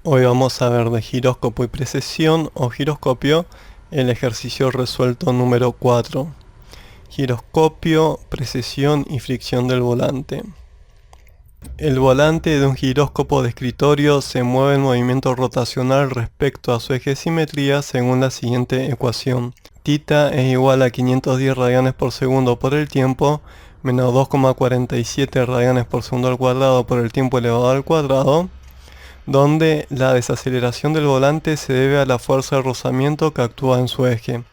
Hoy vamos a ver de giróscopo y precesión o giroscopio el ejercicio resuelto número 4. Giroscopio, precesión y fricción del volante. El volante de un giróscopo de escritorio se mueve en movimiento rotacional respecto a su eje de simetría según la siguiente ecuación. Θ es igual a 510 radianes por segundo por el tiempo menos 2,47 radianes por segundo al cuadrado por el tiempo elevado al cuadrado, donde la desaceleración del volante se debe a la fuerza de rozamiento que actúa en su eje.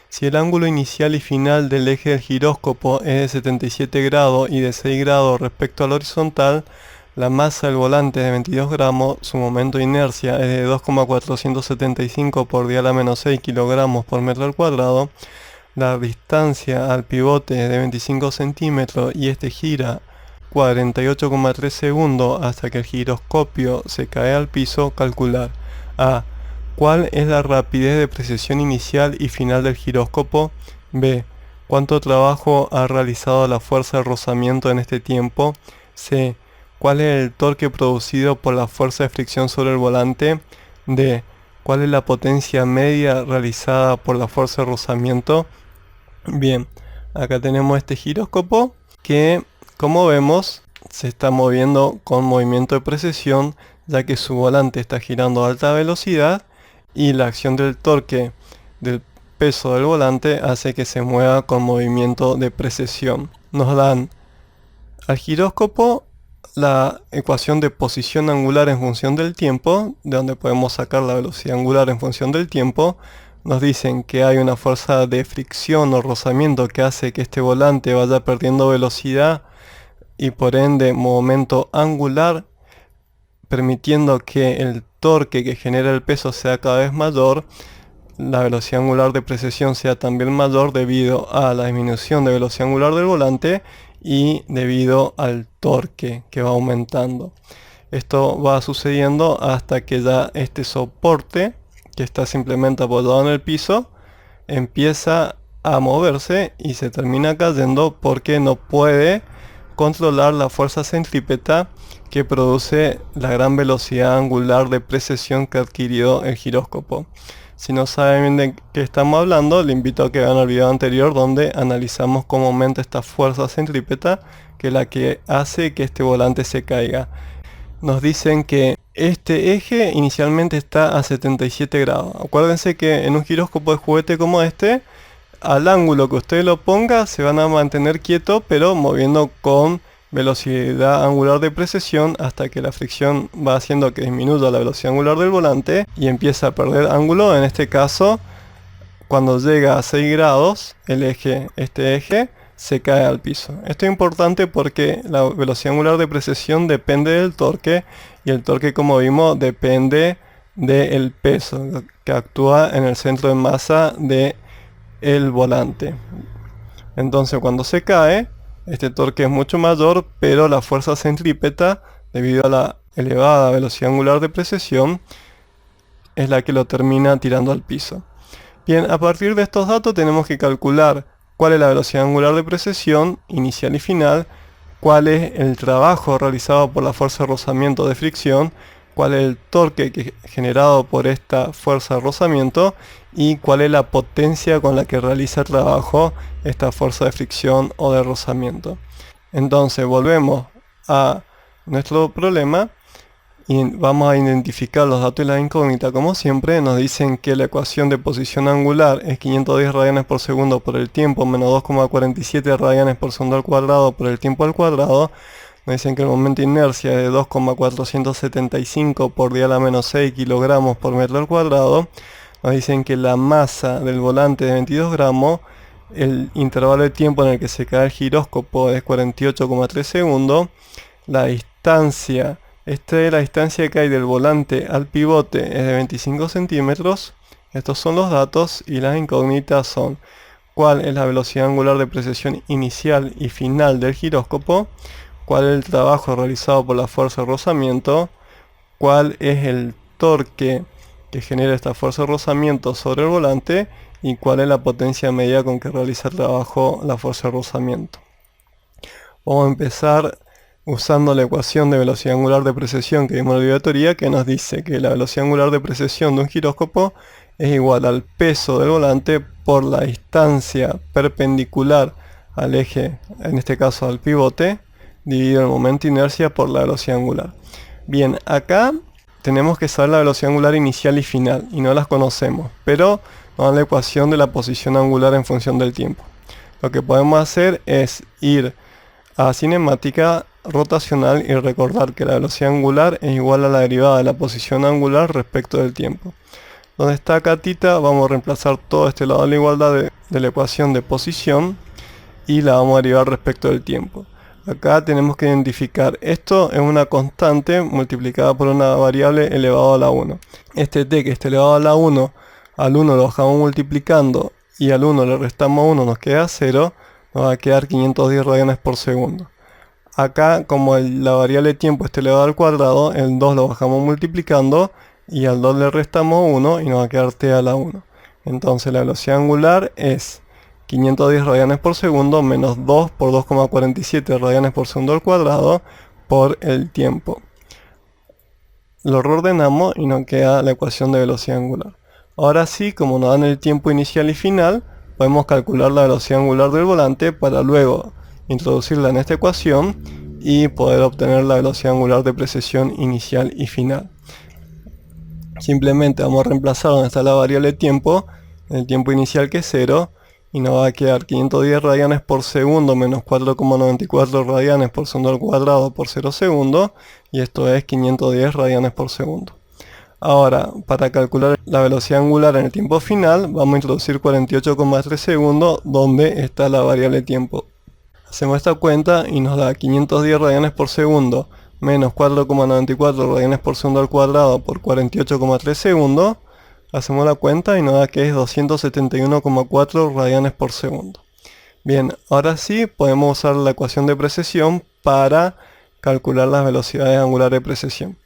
Si el ángulo inicial y final del eje del giróscopo es de 77 grados y de 6 grados respecto al horizontal, la masa del volante es de 22 gramos, su momento de inercia es de 2,475 por 10 a la menos 6 kilogramos por metro al cuadrado, la distancia al pivote es de 25 centímetros y este gira 48,3 segundos hasta que el giroscopio se cae al piso. Calcular a. ¿Cuál es la rapidez de precesión inicial y final del giróscopo? B. ¿Cuánto trabajo ha realizado la fuerza de rozamiento en este tiempo? C. ¿Cuál es el torque producido por la fuerza de fricción sobre el volante? D. ¿Cuál es la potencia media realizada por la fuerza de rozamiento? Bien, acá tenemos este giróscopo que, como vemos, se está moviendo con movimiento de precesión, ya que su volante está girando a alta velocidad y la acción del torque del peso del volante hace que se mueva con movimiento de precesión. Nos dan al giróscopo la ecuación de posición angular en función del tiempo, de donde podemos sacar la velocidad angular en función del tiempo. Nos dicen que hay una fuerza de fricción o rozamiento que hace que este volante vaya perdiendo velocidad y por ende momento angular, permitiendo que el torque que genera el peso sea cada vez mayor. La velocidad angular de precesión sea también mayor debido a la disminución de velocidad angular del volante y debido al torque que va aumentando. Esto va sucediendo hasta que ya este soporte, que está simplemente apoyado en el piso, empieza a moverse y se termina cayendo porque no puede controlar la fuerza centrípeta que produce la gran velocidad angular de precesión que adquirió el giróscopo. Si no saben bien de qué estamos hablando, le invito a que vean el video anterior donde analizamos cómo aumenta esta fuerza centrípeta, que es la que hace que este volante se caiga. Nos dicen que este eje inicialmente está a 77 grados. Acuérdense que en un giróscopo de juguete como este, al ángulo que usted lo ponga se van a mantener quietos, pero moviendo con velocidad angular de precesión hasta que la fricción va haciendo que disminuya la velocidad angular del volante y empieza a perder ángulo. En este caso, cuando llega a 6 grados, este eje se cae al piso. Esto es importante porque la velocidad angular de precesión depende del torque y el torque, como vimos, depende del peso que actúa en el centro de masa de el volante. Entonces cuando se cae, este torque es mucho mayor, pero la fuerza centrípeta, debido a la elevada velocidad angular de precesión, es la que lo termina tirando al piso. Bien, a partir de estos datos tenemos que calcular cuál es la velocidad angular de precesión inicial y final, cuál es el trabajo realizado por la fuerza de rozamiento de fricción, cuál es el torque generado por esta fuerza de rozamiento y cuál es la potencia con la que realiza el trabajo esta fuerza de fricción o de rozamiento. Entonces volvemos a nuestro problema y vamos a identificar los datos y las incógnitas. Como siempre, nos dicen que la ecuación de posición angular es 510 radianes por segundo por el tiempo menos 2,47 radianes por segundo al cuadrado por el tiempo al cuadrado. Nos dicen que el momento de inercia es de 2,475 por 10 a la menos 6 kilogramos por metro al cuadrado. Nos dicen que la masa del volante es de 22 gramos. El intervalo de tiempo en el que se cae el giróscopo es 48,3 segundos. La distancia, esta es la distancia que hay del volante al pivote, es de 25 centímetros. Estos son los datos y las incógnitas son: ¿cuál es la velocidad angular de precesión inicial y final del giróscopo? ¿Cuál es el trabajo realizado por la fuerza de rozamiento? ¿Cuál es el torque que genera esta fuerza de rozamiento sobre el volante? ¿Y cuál es la potencia media con que realiza el trabajo la fuerza de rozamiento? Vamos a empezar usando la ecuación de velocidad angular de precesión que vimos en la video de teoría, que nos dice que la velocidad angular de precesión de un giróscopo es igual al peso del volante por la distancia perpendicular al eje, en este caso al pivote, dividido el momento de inercia por la velocidad angular. Bien, acá tenemos que saber la velocidad angular inicial y final, y no las conocemos, pero nos dan la ecuación de la posición angular en función del tiempo. Lo que podemos hacer es ir a cinemática rotacional y recordar que la velocidad angular es igual a la derivada de la posición angular respecto del tiempo. Donde está acá θ, vamos a reemplazar todo este lado de la igualdad de la ecuación de posición y la vamos a derivar respecto del tiempo. Acá tenemos que identificar, esto es una constante multiplicada por una variable elevado a la 1. Este t que está elevado a la 1, al 1 lo bajamos multiplicando y al 1 le restamos 1, nos queda 0, nos va a quedar 510 radianes por segundo. Acá, como la variable tiempo está elevado al cuadrado, el 2 lo bajamos multiplicando y al 2 le restamos 1 y nos va a quedar t a la 1. Entonces la velocidad angular es 510 radianes por segundo menos 2 por 2,47 radianes por segundo al cuadrado por el tiempo. Lo reordenamos y nos queda la ecuación de velocidad angular. Ahora sí, como nos dan el tiempo inicial y final, podemos calcular la velocidad angular del volante para luego introducirla en esta ecuación y poder obtener la velocidad angular de precesión inicial y final. Simplemente vamos a reemplazar donde está la variable tiempo, el tiempo inicial que es 0, y nos va a quedar 510 radianes por segundo menos 4,94 radianes por segundo al cuadrado por 0 segundos, y esto es 510 radianes por segundo. Ahora, para calcular la velocidad angular en el tiempo final, vamos a introducir 48,3 segundos donde está la variable tiempo. Hacemos esta cuenta y nos da 510 radianes por segundo menos 4,94 radianes por segundo al cuadrado por 48,3 segundos. Hacemos la cuenta y nos da que es 271,4 radianes por segundo. Bien, ahora sí podemos usar la ecuación de precesión para calcular las velocidades angulares de precesión.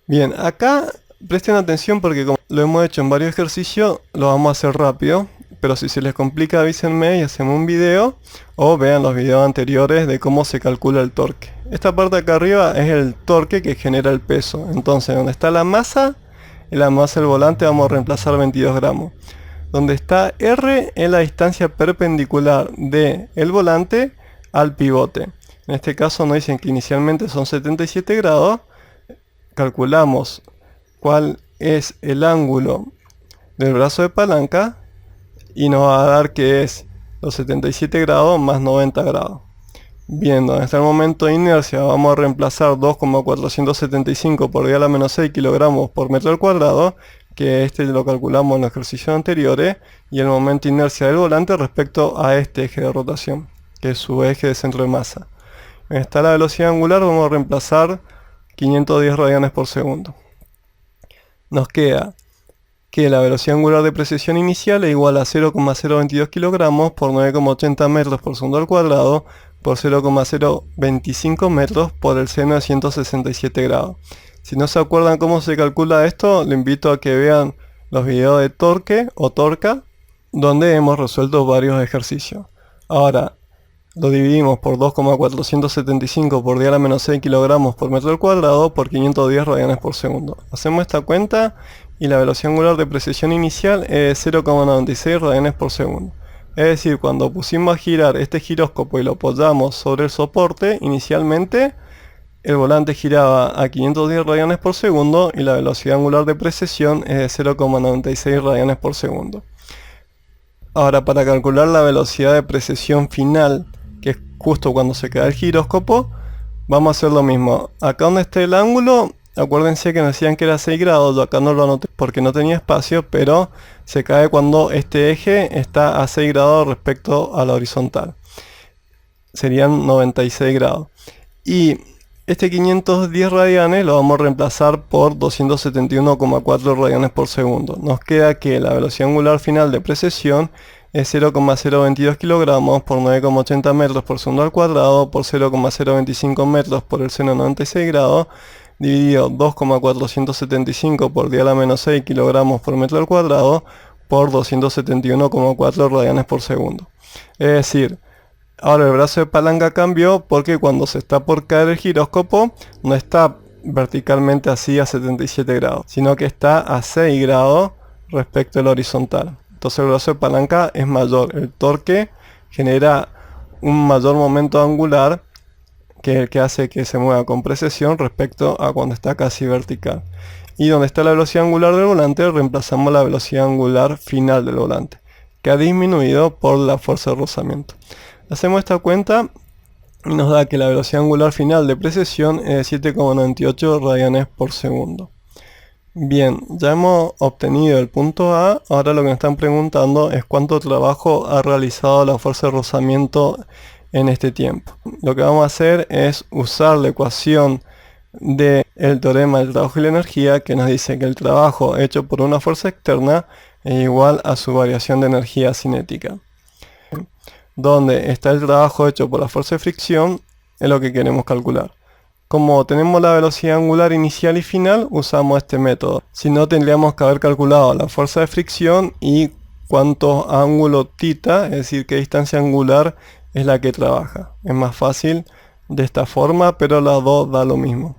Bien, acá presten atención porque como lo hemos hecho en varios ejercicios, lo vamos a hacer rápido. Pero si se les complica avísenme y hacemos un video o vean los videos anteriores de cómo se calcula el torque. Esta parte de acá arriba es el torque que genera el peso. Entonces donde está la masa, en la masa del volante vamos a reemplazar 22 gramos. Donde está R es la distancia perpendicular del volante al pivote. En este caso nos dicen que inicialmente son 77 grados. Calculamos cuál es el ángulo del brazo de palanca y nos va a dar que es los 77 grados más 90 grados. Bien, donde está el momento de inercia vamos a reemplazar 2,475 por 10 a la menos 6 kilogramos por metro al cuadrado, que este lo calculamos en los ejercicios anteriores, y el momento de inercia del volante respecto a este eje de rotación, que es su eje de centro de masa. Donde está la velocidad angular vamos a reemplazar 510 radianes por segundo. Nos queda que la velocidad angular de precesión inicial es igual a 0,022 kilogramos por 9,80 metros por segundo al cuadrado por 0,025 metros por el seno de 167 grados. Si no se acuerdan cómo se calcula esto, les invito a que vean los videos de torque o torca, donde hemos resuelto varios ejercicios. Ahora, lo dividimos por 2,475 por 10 a la menos 6 kilogramos por metro al cuadrado por 510 radianes por segundo. Hacemos esta cuenta y la velocidad angular de precesión inicial es 0,96 radianes por segundo. Es decir, cuando pusimos a girar este giróscopo y lo apoyamos sobre el soporte, inicialmente el volante giraba a 510 radianes por segundo y la velocidad angular de precesión es de 0,96 radianes por segundo. Ahora, para calcular la velocidad de precesión final, que es justo cuando se cae el giróscopo, vamos a hacer lo mismo. Acá donde está el ángulo, acuérdense que nos decían que era 6 grados, yo acá no lo anoté porque no tenía espacio, pero se cae cuando este eje está a 6 grados respecto a la horizontal. Serían 96 grados. Y este 510 radianes lo vamos a reemplazar por 271,4 radianes por segundo. Nos queda que la velocidad angular final de precesión es 0,022 kilogramos por 9,80 metros por segundo al cuadrado por 0,025 metros por el seno de 96 grados dividido 2,475 por 10 a la menos 6 kilogramos por metro al cuadrado por 271,4 radianes por segundo. Es decir, Ahora el brazo de palanca cambió porque cuando se está por caer el giróscopo no está verticalmente así a 77 grados, sino que está a 6 grados respecto al horizontal. Entonces el brazo de palanca es mayor, el torque genera un mayor momento angular que es el que hace que se mueva con precesión respecto a cuando está casi vertical. Y donde está la velocidad angular del volante, reemplazamos la velocidad angular final del volante, que ha disminuido por la fuerza de rozamiento. Hacemos esta cuenta y nos da que la velocidad angular final de precesión es de 7,98 radianes por segundo. Bien, ya hemos obtenido el punto A, ahora lo que nos están preguntando es cuánto trabajo ha realizado la fuerza de rozamiento en este tiempo. Lo que vamos a hacer es usar la ecuación del teorema del trabajo y la energía, que nos dice que el trabajo hecho por una fuerza externa es igual a su variación de energía cinética. Donde está el trabajo hecho por la fuerza de fricción es lo que queremos calcular. Como tenemos la velocidad angular inicial y final, usamos este método. Si no, tendríamos que haber calculado la fuerza de fricción y cuánto ángulo θ, es decir, qué distancia angular es la que trabaja. Es más fácil de esta forma, pero las dos da lo mismo.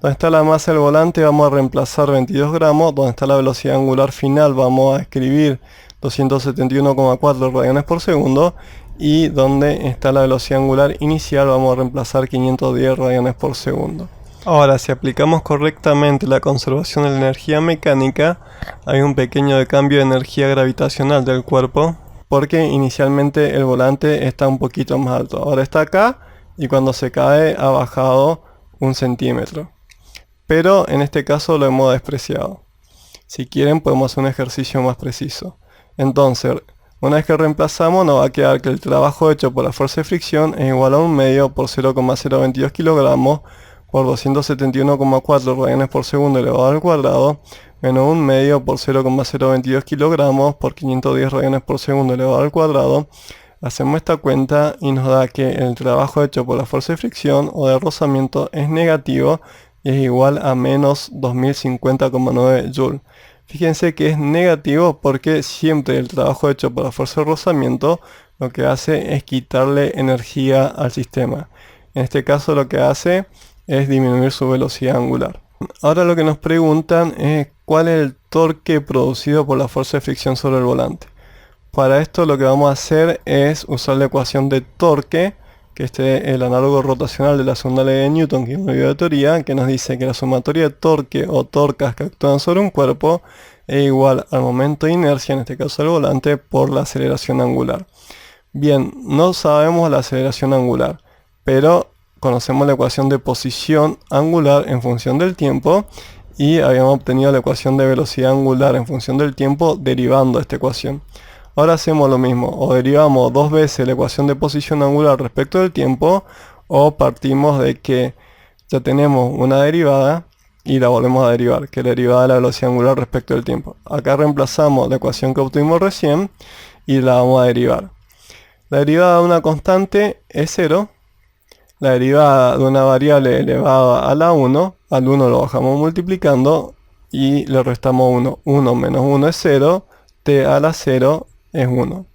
Donde está la masa del volante vamos a reemplazar 22 gramos. Donde está la velocidad angular final vamos a escribir 271,4 radianes por segundo. Y donde está la velocidad angular inicial vamos a reemplazar 510 radianes por segundo. Ahora, si aplicamos correctamente la conservación de la energía mecánica, hay un pequeño cambio de energía gravitacional del cuerpo, porque inicialmente el volante está un poquito más alto. Ahora está acá y cuando se cae ha bajado 1 centímetro. Pero en este caso lo hemos despreciado. Si quieren podemos hacer un ejercicio más preciso. Entonces, una vez que reemplazamos nos va a quedar que el trabajo hecho por la fuerza de fricción es igual a 1 medio por 0,022 kilogramos por 271,4 radianes por segundo elevado al cuadrado menos 1 medio por 0,022 kilogramos por 510 radianes por segundo elevado al cuadrado. Hacemos esta cuenta y nos da que el trabajo hecho por la fuerza de fricción o de rozamiento es negativo y es igual a menos 2050,9 joules. Fíjense que es negativo porque siempre el trabajo hecho por la fuerza de rozamiento lo que hace es quitarle energía al sistema. En este caso lo que hace es disminuir su velocidad angular. Ahora lo que nos preguntan es cuál es el torque producido por la fuerza de fricción sobre el volante. Para esto lo que vamos a hacer es usar la ecuación de torque, que este es el análogo rotacional de la segunda ley de Newton, que es una de teoría, que nos dice que la sumatoria de torque o torcas que actúan sobre un cuerpo es igual al momento de inercia, en este caso del volante, por la aceleración angular. Bien, no sabemos la aceleración angular, pero conocemos la ecuación de posición angular en función del tiempo y habíamos obtenido la ecuación de velocidad angular en función del tiempo derivando esta ecuación. Ahora hacemos lo mismo, o derivamos dos veces la ecuación de posición angular respecto del tiempo, o partimos de que ya tenemos una derivada y la volvemos a derivar, que es la derivada de la velocidad angular respecto del tiempo. Acá reemplazamos la ecuación que obtuvimos recién y la vamos a derivar. La derivada de una constante es 0, la derivada de una variable elevada a la 1, al 1 lo bajamos multiplicando y le restamos 1. 1 menos 1 es 0, t a la 0 es 1.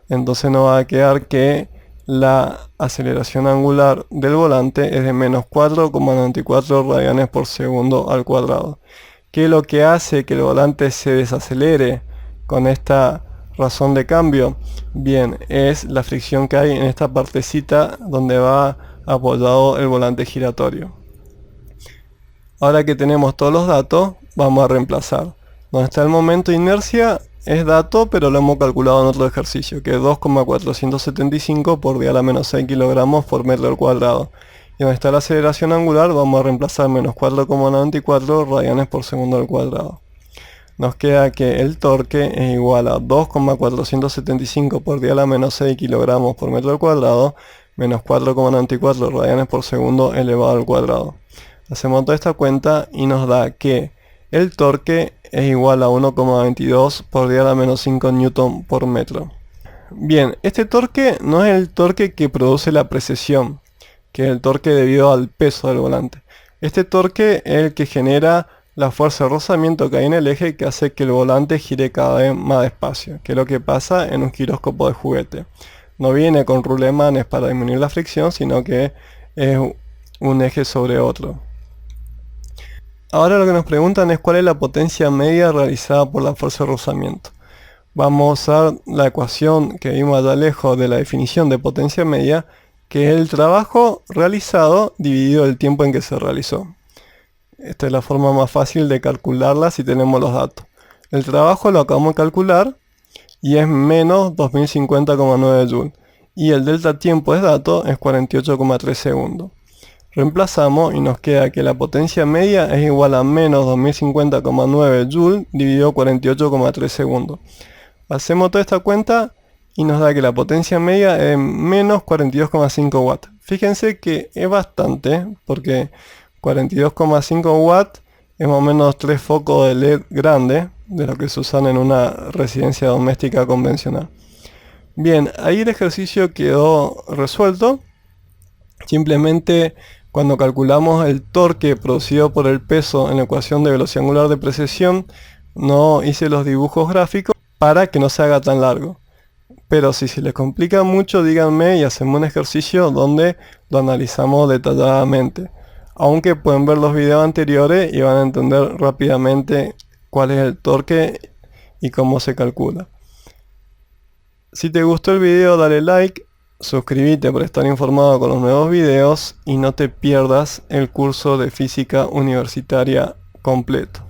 Entonces nos va a quedar que la aceleración angular del volante es de menos 4,94 radianes por segundo al cuadrado. ¿Qué es lo que hace que el volante se desacelere con esta razón de cambio? Bien, es la fricción que hay en esta partecita donde va apoyado el volante giratorio. Ahora que tenemos todos los datos, vamos a reemplazar. Donde está el momento de inercia es dato, pero lo hemos calculado en otro ejercicio, que es 2,475 por 10 a la menos 6 kilogramos por metro al cuadrado. Y donde está la aceleración angular, vamos a reemplazar menos 4,94 radianes por segundo al cuadrado. Nos queda que el torque es igual a 2,475 por 10 a la menos 6 kilogramos por metro al cuadrado, menos 4,94 radianes por segundo elevado al cuadrado. Hacemos toda esta cuenta y nos da que el torque es igual a 1,22 por 10 a la menos 5 newton por metro. Bien, este torque no es el torque que produce la precesión, que es el torque debido al peso del volante. Este torque es el que genera la fuerza de rozamiento que hay en el eje, que hace que el volante gire cada vez más despacio, que es lo que pasa en un giróscopo de juguete. no viene con rulemanes para disminuir la fricción, sino que es un eje sobre otro. Ahora lo que nos preguntan es cuál es la potencia media realizada por la fuerza de rozamiento. Vamos a usar la ecuación que vimos allá lejos de la definición de potencia media, que es el trabajo realizado dividido el tiempo en que se realizó. Esta es la forma más fácil de calcularla si tenemos los datos. El trabajo lo acabamos de calcular y es menos 2050,9 joules. Y el delta tiempo de dato es 48,3 segundos. Reemplazamos y nos queda que la potencia media es igual a menos 2050,9 joules dividido 48,3 segundos. Hacemos toda esta cuenta y nos da que la potencia media es menos 42,5 watts. Fíjense que es bastante, porque 42,5 watts es más o menos 3 focos de LED grandes, de lo que se usan en una residencia doméstica convencional. Bien, ahí el ejercicio quedó resuelto. Simplemente cuando calculamos el torque producido por el peso en la ecuación de velocidad angular de precesión, no hice los dibujos gráficos para que no se haga tan largo. Pero si se les complica mucho, díganme y hacemos un ejercicio donde lo analizamos detalladamente. Aunque pueden ver los videos anteriores y van a entender rápidamente cuál es el torque y cómo se calcula. Si te gustó el video, dale like, suscríbete para estar informado con los nuevos videos y no te pierdas el curso de física universitaria completo.